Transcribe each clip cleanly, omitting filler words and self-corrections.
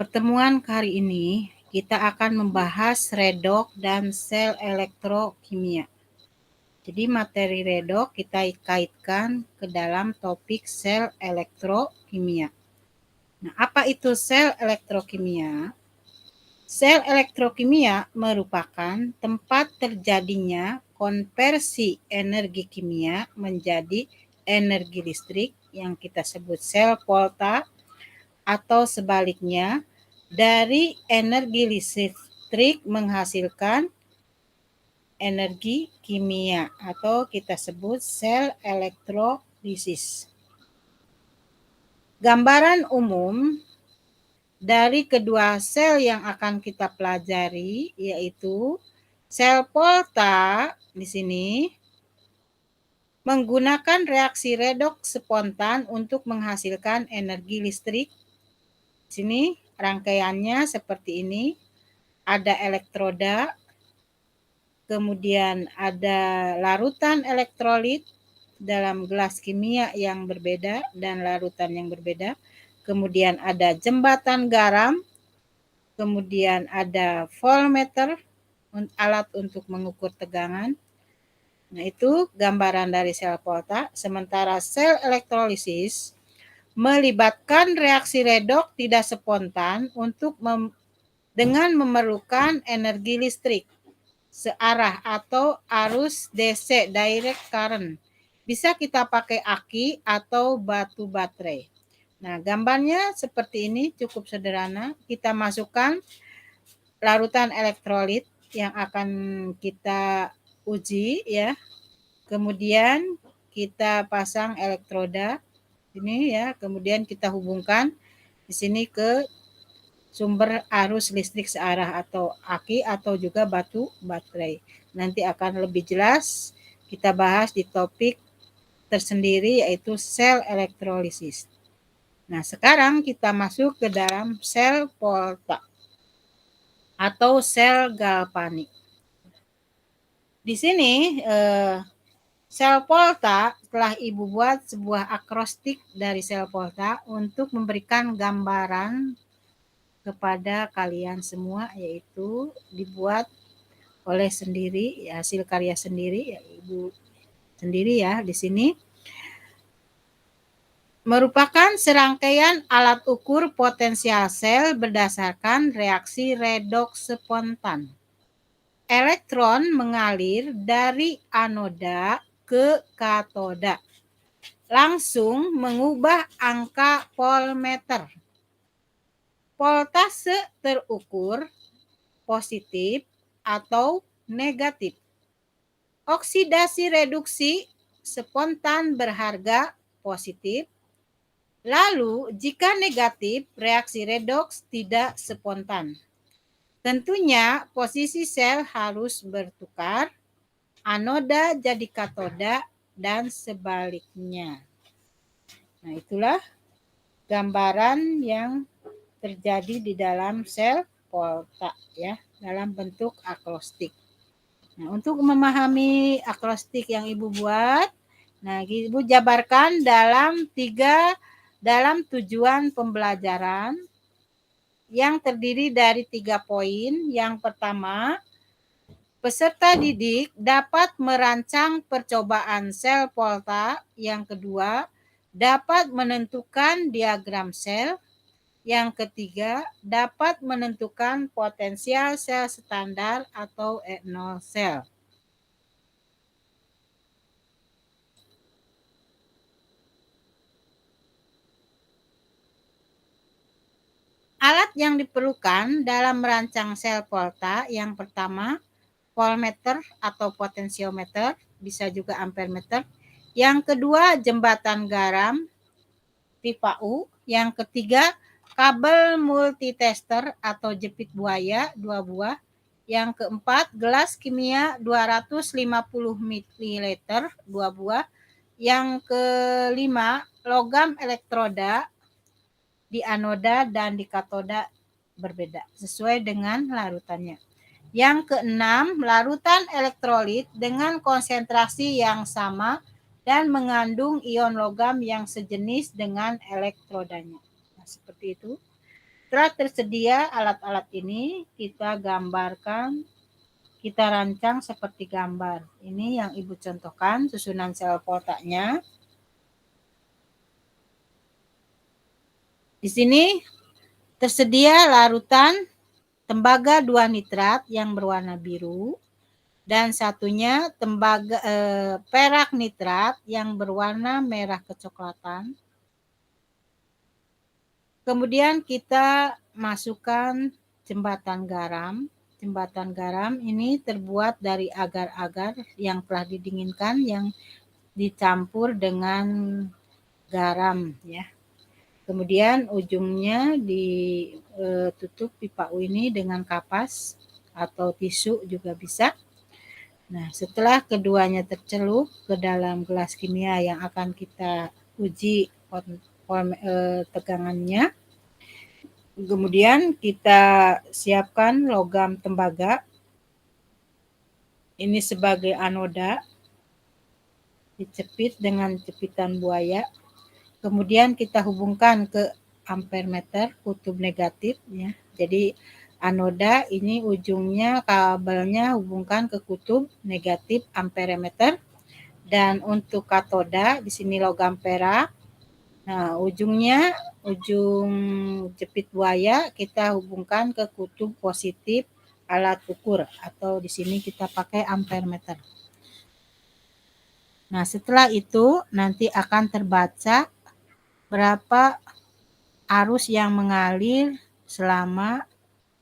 Pertemuan kali ini kita akan membahas redok dan sel elektrokimia. Jadi materi redok kita kaitkan ke dalam topik sel elektrokimia. Nah, apa itu sel elektrokimia? Sel elektrokimia merupakan tempat terjadinya konversi energi kimia menjadi energi listrik yang kita sebut sel volta, atau sebaliknya dari energi listrik menghasilkan energi kimia atau kita sebut sel elektrolisis. Gambaran umum dari kedua sel yang akan kita pelajari yaitu sel volta di sini menggunakan reaksi redok spontan untuk menghasilkan energi listrik. Di sini rangkaiannya seperti ini. Ada elektroda, kemudian ada larutan elektrolit dalam gelas kimia yang berbeda dan larutan yang berbeda. Kemudian ada jembatan garam, kemudian ada voltmeter, alat untuk mengukur tegangan. Nah, itu gambaran dari sel volta. Sementara sel elektrolisis melibatkan reaksi redok tidak spontan untuk dengan memerlukan energi listrik searah atau arus DC, direct current. Bisa kita pakai aki atau batu baterai. Nah, gambarnya seperti ini, cukup sederhana. Kita masukkan larutan elektrolit yang akan kita uji ya. Kemudian kita pasang elektroda ini ya, kemudian kita hubungkan di sini ke sumber arus listrik searah atau aki atau juga batu baterai. Nanti akan lebih jelas kita bahas di topik tersendiri yaitu sel elektrolisis. Nah, sekarang kita masuk ke dalam sel volta atau sel galvanik. Di sini sel volta telah Ibu buat sebuah akrostik dari sel volta untuk memberikan gambaran kepada kalian semua, yaitu dibuat oleh sendiri ya, hasil karya sendiri ya Ibu sendiri ya. Di sini merupakan serangkaian alat ukur potensial sel berdasarkan reaksi redoks spontan. Elektron mengalir dari anoda ke katoda, langsung mengubah angka voltmeter. Voltase terukur positif atau negatif. Oksidasi reduksi spontan berharga positif. Lalu jika negatif, reaksi redoks tidak spontan. Tentunya posisi sel harus bertukar, anoda jadi katoda dan sebaliknya. Nah, itulah gambaran yang terjadi di dalam sel volta ya, dalam bentuk akrostik. Nah, untuk memahami akrostik yang Ibu buat, nah Ibu jabarkan dalam tujuan pembelajaran yang terdiri dari 3 poin. Yang pertama, peserta didik dapat merancang percobaan sel volta. Yang kedua, dapat menentukan diagram sel. Yang ketiga, dapat menentukan potensial sel standar atau E0 sel. Alat yang diperlukan dalam merancang sel volta, yang pertama, voltmeter atau potensiometer, bisa juga ampermeter. Yang kedua, jembatan garam, pipa U. Yang ketiga, kabel multitester atau jepit buaya 2 buah. Yang keempat, gelas kimia 250 ml 2 buah. Yang kelima, logam elektroda di anoda dan di katoda berbeda sesuai dengan larutannya. Yang keenam, larutan elektrolit dengan konsentrasi yang sama dan mengandung ion logam yang sejenis dengan elektrodanya. Nah, seperti itu. setelah tersedia alat-alat ini, kita gambarkan, kita rancang seperti gambar. Ini yang Ibu contohkan susunan sel voltanya. Di sini tersedia larutan tembaga 2 nitrat yang berwarna biru dan satunya perak nitrat yang berwarna merah kecoklatan. Kemudian kita masukkan jembatan garam. Jembatan garam ini terbuat dari agar-agar yang telah didinginkan yang dicampur dengan garam ya. Kemudian ujungnya ditutup pipa U ini dengan kapas atau tisu juga bisa. Nah, setelah keduanya tercelup ke dalam gelas kimia yang akan kita uji tegangannya, kemudian kita siapkan logam tembaga. Ini sebagai anoda, dicepit dengan cepitan buaya. Kemudian kita hubungkan ke ampermeter kutub negatif ya. Jadi anoda ini ujungnya kabelnya hubungkan ke kutub negatif amperemeter, dan untuk katoda di sini logam perak. Nah, ujung jepit buaya kita hubungkan ke kutub positif alat ukur atau di sini kita pakai ampermeter. Nah, setelah itu nanti akan terbaca berapa arus yang mengalir selama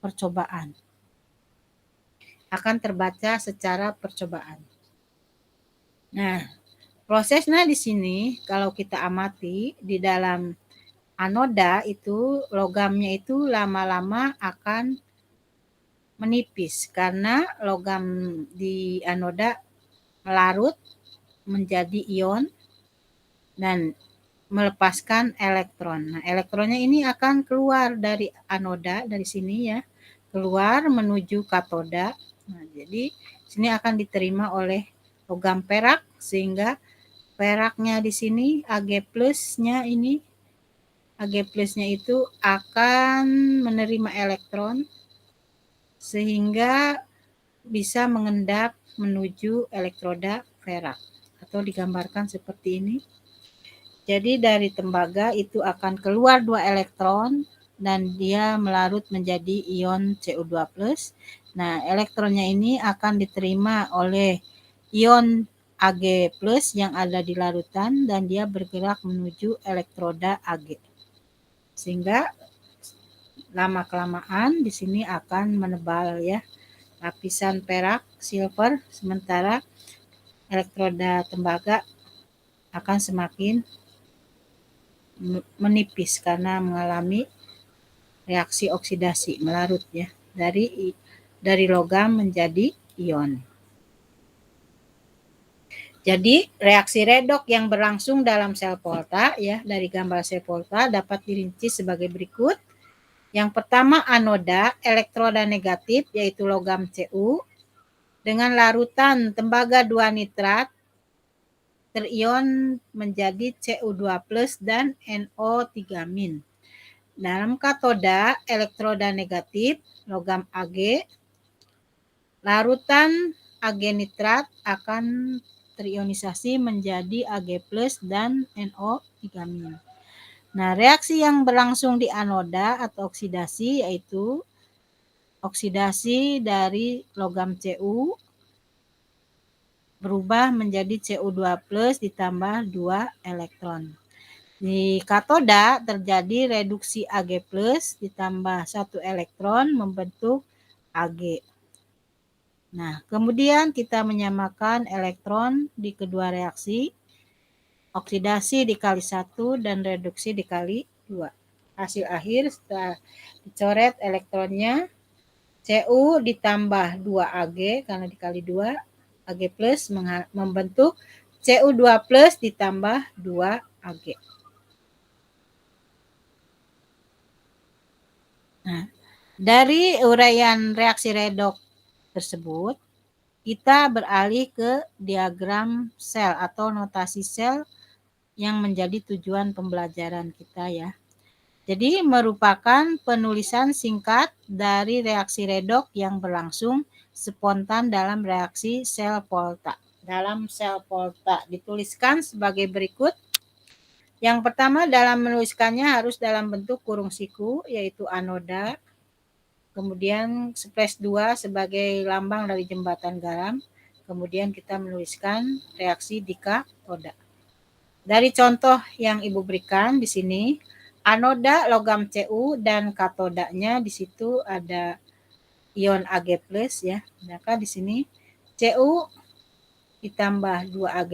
percobaan. Akan terbaca secara percobaan. Nah, prosesnya di sini kalau kita amati di dalam anoda itu logamnya itu lama-lama akan menipis karena logam di anoda melarut menjadi ion dan melepaskan elektron. Nah, elektronnya ini akan keluar dari anoda dari sini ya, keluar menuju katoda. Nah, jadi sini akan diterima oleh logam perak sehingga peraknya di sini Ag plusnya ini Ag plusnya itu akan menerima elektron sehingga bisa mengendap menuju elektroda perak atau digambarkan seperti ini. Jadi dari tembaga itu akan keluar 2 elektron dan dia melarut menjadi ion Cu2+. Nah, elektronnya ini akan diterima oleh ion Ag+ yang ada di larutan dan dia bergerak menuju elektroda Ag. Sehingga lama-kelamaan di sini akan menebal ya lapisan perak silver, sementara elektroda tembaga akan semakin menipis karena mengalami reaksi oksidasi melarut ya dari logam menjadi ion. Jadi reaksi redok yang berlangsung dalam sel volta ya dari gambar sel volta dapat dirinci sebagai berikut. Yang pertama anoda elektroda negatif yaitu logam Cu dengan larutan tembaga 2 nitrat terion menjadi Cu2+ dan NO3-. Dalam katoda elektroda negatif logam Ag, larutan Ag nitrat akan terionisasi menjadi Ag+ dan NO3-. Nah, reaksi yang berlangsung di anoda atau oksidasi yaitu oksidasi dari logam Cu berubah menjadi Cu2+ ditambah 2 elektron. Di katoda terjadi reduksi Ag+ ditambah 1 elektron membentuk Ag. Nah, kemudian kita menyamakan elektron di kedua reaksi. Oksidasi dikali 1 dan reduksi dikali 2. Hasil akhir setelah dicoret elektronnya Cu ditambah 2 Ag karena dikali 2 Ag+ membentuk Cu2+ ditambah 2 Ag. Nah, dari uraian reaksi redok tersebut, kita beralih ke diagram sel atau notasi sel yang menjadi tujuan pembelajaran kita ya. Jadi merupakan penulisan singkat dari reaksi redoks yang berlangsung spontan dalam reaksi sel Volta. Dalam sel Volta dituliskan sebagai berikut. Yang pertama dalam menuliskannya harus dalam bentuk kurung siku, yaitu anoda. Kemudian +2 sebagai lambang dari jembatan garam. Kemudian kita menuliskan reaksi di katoda. Dari contoh yang Ibu berikan di sini, anoda logam Cu dan katodanya di situ ada ion Ag+ ya. Maka di sini Cu ditambah 2Ag+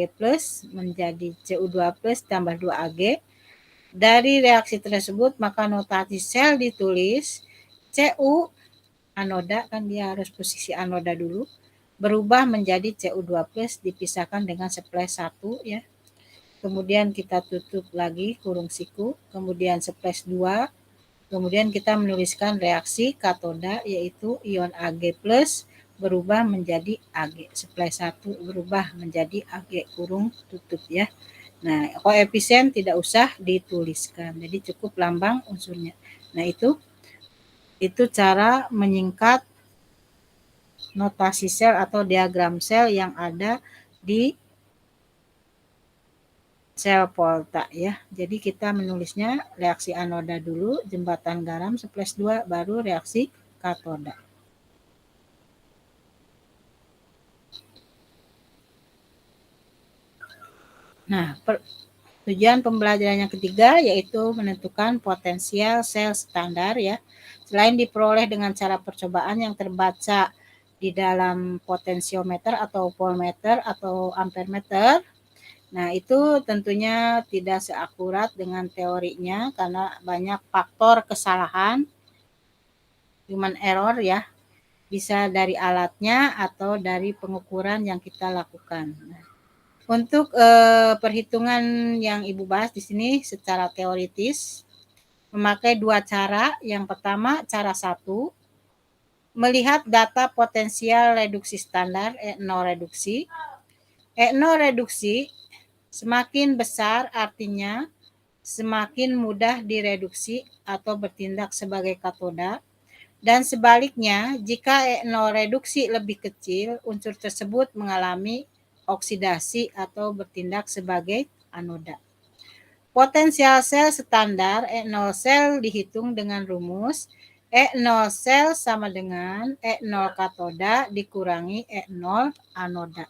menjadi Cu2+ tambah 2Ag. Dari reaksi tersebut maka notasi sel ditulis Cu anoda, kan dia harus posisi anoda dulu, berubah menjadi Cu2+ dipisahkan dengan +1 ya. Kemudian kita tutup lagi kurung siku, kemudian +2, kemudian kita menuliskan reaksi katoda yaitu ion Ag+ berubah menjadi Ag, +1 berubah menjadi Ag kurung tutup ya. Nah, koefisien tidak usah dituliskan, jadi cukup lambang unsurnya. Nah, itu cara menyingkat notasi sel atau diagram sel yang ada di sel Volta ya. Jadi kita menulisnya reaksi anoda dulu, jembatan garam +2 baru reaksi katoda. Nah, tujuan pembelajaran yang ketiga yaitu menentukan potensial sel standar ya. Selain diperoleh dengan cara percobaan yang terbaca di dalam potensiometer atau voltmeter atau ampermeter, nah itu tentunya tidak seakurat dengan teorinya karena banyak faktor kesalahan, human error ya, bisa dari alatnya atau dari pengukuran yang kita lakukan. Nah, untuk perhitungan yang Ibu bahas di sini secara teoritis memakai dua cara. Yang pertama, cara 1, melihat data potensial reduksi standar E0 reduksi. E0 reduksi semakin besar artinya semakin mudah direduksi atau bertindak sebagai katoda. Dan sebaliknya, jika E0 reduksi lebih kecil, unsur tersebut mengalami oksidasi atau bertindak sebagai anoda. Potensial sel standar E0 sel dihitung dengan rumus E0 sel sama dengan E0 katoda dikurangi E0 anoda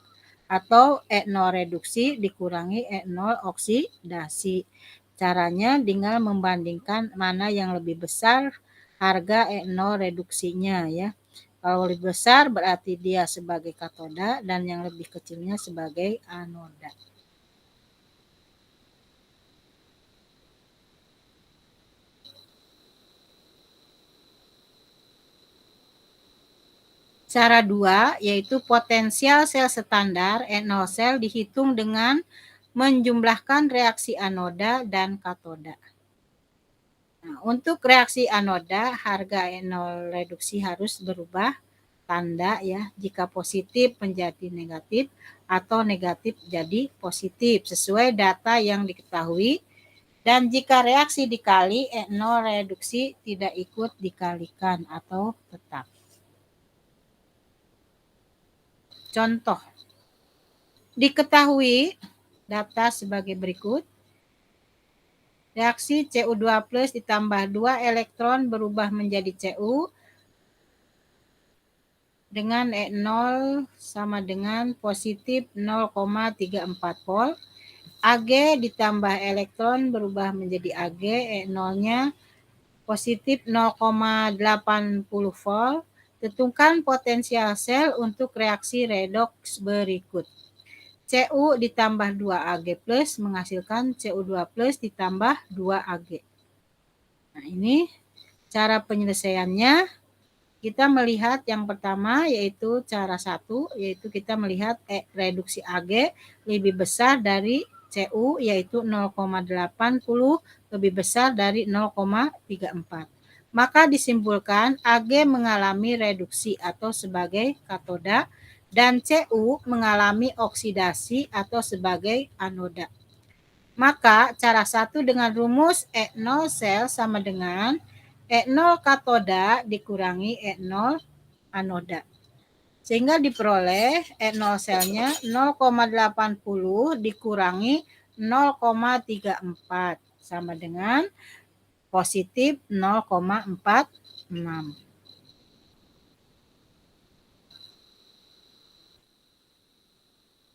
atau E0 reduksi dikurangi E0 oksidasi. Caranya tinggal membandingkan mana yang lebih besar harga E0 reduksinya ya. Kalau lebih besar berarti dia sebagai katoda dan yang lebih kecilnya sebagai anoda. Cara 2 yaitu potensial sel standar E0 sel dihitung dengan menjumlahkan reaksi anoda dan katoda. Nah, untuk reaksi anoda, harga E0 reduksi harus berubah tanda ya. Jika positif menjadi negatif atau negatif jadi positif sesuai data yang diketahui. Dan jika reaksi dikali, E0 reduksi tidak ikut dikalikan atau tetap. Contoh, diketahui data sebagai berikut. Reaksi Cu2+ ditambah 2 elektron berubah menjadi Cu dengan E0 sama dengan positif 0,34 volt. Ag ditambah elektron berubah menjadi Ag, E0-nya positif 0,80 volt. Tentukan potensial sel untuk reaksi redoks berikut. Cu ditambah 2Ag+ menghasilkan Cu2+ ditambah 2Ag. Nah, ini cara penyelesaiannya. Kita melihat yang pertama yaitu cara 1, yaitu kita melihat reduksi Ag lebih besar dari Cu yaitu 0,80 lebih besar dari 0,34. Maka disimpulkan Ag mengalami reduksi atau sebagai katoda dan Cu mengalami oksidasi atau sebagai anoda. Maka cara satu dengan rumus E0 sel sama dengan E0 katoda dikurangi E0 anoda. Sehingga diperoleh E0 selnya 0,80 dikurangi 0,34 sama dengan positif 0,46.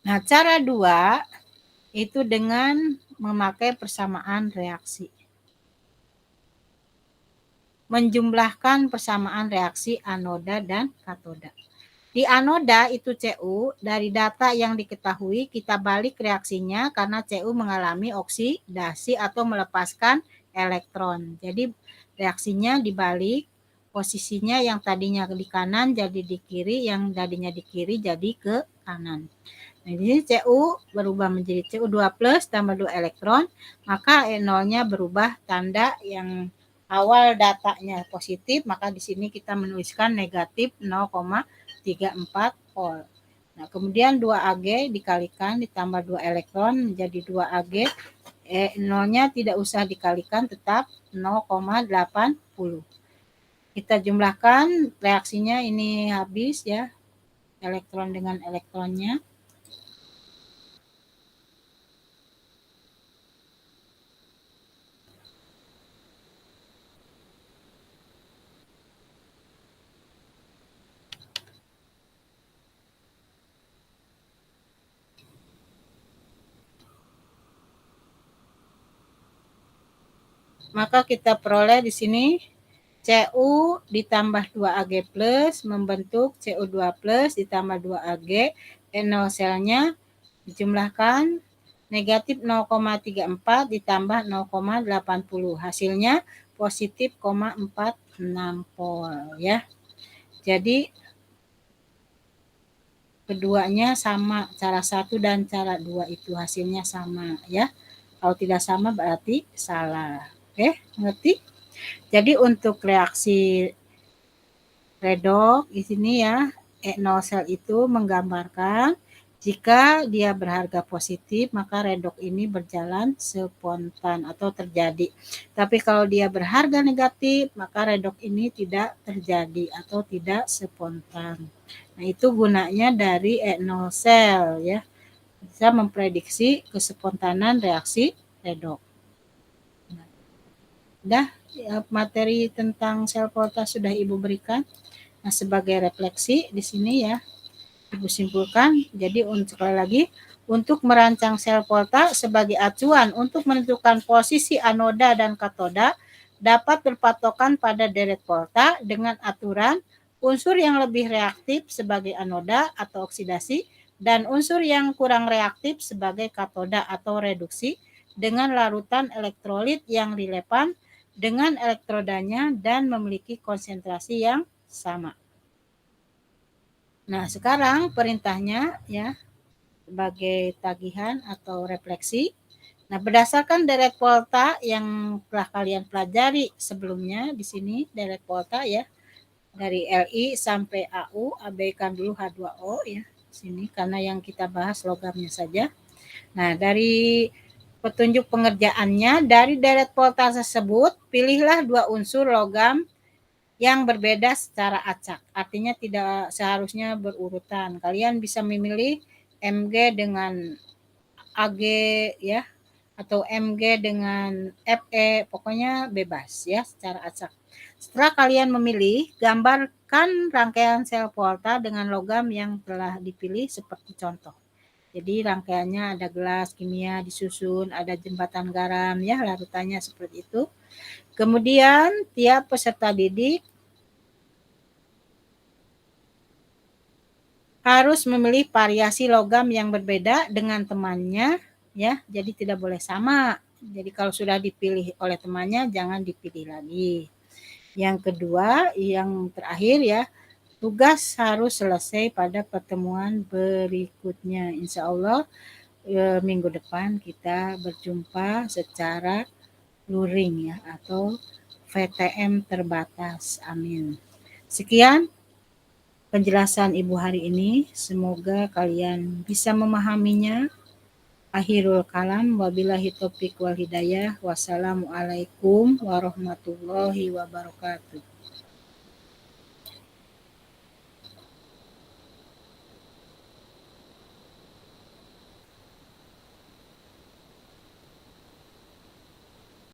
Nah, cara 2 itu dengan memakai persamaan reaksi. Menjumlahkan persamaan reaksi anoda dan katoda. Di anoda itu Cu, dari data yang diketahui kita balik reaksinya karena Cu mengalami oksidasi atau melepaskan elektron. Jadi reaksinya dibalik, posisinya yang tadinya di kanan jadi di kiri, yang tadinya di kiri jadi ke kanan. Nah, ini Cu berubah menjadi Cu2 plus tambah 2 elektron, maka E0-nya berubah tanda yang awal datanya positif, maka di sini kita menuliskan negatif 0,34 volt. Nah, kemudian 2Ag dikalikan ditambah 2 elektron menjadi 2Ag. E0-nya tidak usah dikalikan, tetap 0,80. Kita jumlahkan reaksinya ini habis ya, elektron dengan elektronnya. Maka kita peroleh di sini Cu ditambah 2Ag plus membentuk Cu2 plus ditambah 2Ag. E0 selnya dijumlahkan negatif 0,34 ditambah 0,80. Hasilnya positif 0,46 volt ya. Jadi keduanya sama, cara 1 dan cara 2 itu hasilnya sama ya. Kalau tidak sama berarti salah. Oke, ngerti? Jadi untuk reaksi redox di sini ya, E0 sel itu menggambarkan jika dia berharga positif maka redox ini berjalan spontan atau terjadi. Tapi kalau dia berharga negatif maka redox ini tidak terjadi atau tidak spontan. Nah, itu gunanya dari E0 sel ya. Bisa memprediksi kespontanan reaksi redox. Dah materi tentang sel volta sudah Ibu berikan. Nah, sebagai refleksi di sini ya, Ibu simpulkan. Jadi sekali lagi, untuk merancang sel volta sebagai acuan untuk menentukan posisi anoda dan katoda dapat berpatokan pada deret volta dengan aturan unsur yang lebih reaktif sebagai anoda atau oksidasi dan unsur yang kurang reaktif sebagai katoda atau reduksi dengan larutan elektrolit yang relevan dengan elektrodanya dan memiliki konsentrasi yang sama. Nah, sekarang perintahnya ya sebagai tagihan atau refleksi. Nah, berdasarkan deret volta yang telah kalian pelajari sebelumnya di sini deret volta ya dari Li sampai Au, abaikan dulu H2O ya sini karena yang kita bahas logamnya saja. Nah, dari petunjuk pengerjaannya dari deret volta tersebut pilihlah 2 unsur logam yang berbeda secara acak. Artinya tidak seharusnya berurutan. Kalian bisa memilih Mg dengan Ag ya atau Mg dengan Fe, pokoknya bebas ya secara acak. Setelah kalian memilih, gambarkan rangkaian sel volta dengan logam yang telah dipilih seperti contoh. Jadi rangkaiannya ada gelas kimia disusun, ada jembatan garam ya larutannya seperti itu. Kemudian tiap peserta didik harus memilih variasi logam yang berbeda dengan temannya ya. Jadi tidak boleh sama. Jadi kalau sudah dipilih oleh temannya jangan dipilih lagi. Yang kedua, yang terakhir ya, tugas harus selesai pada pertemuan berikutnya. Insya Allah minggu depan kita berjumpa secara luring ya atau VTM terbatas. Amin. Sekian penjelasan Ibu hari ini. Semoga kalian bisa memahaminya Akhirul kalam, wabillahi taufik wal hidayah. Wassalamualaikum warahmatullahi wabarakatuh.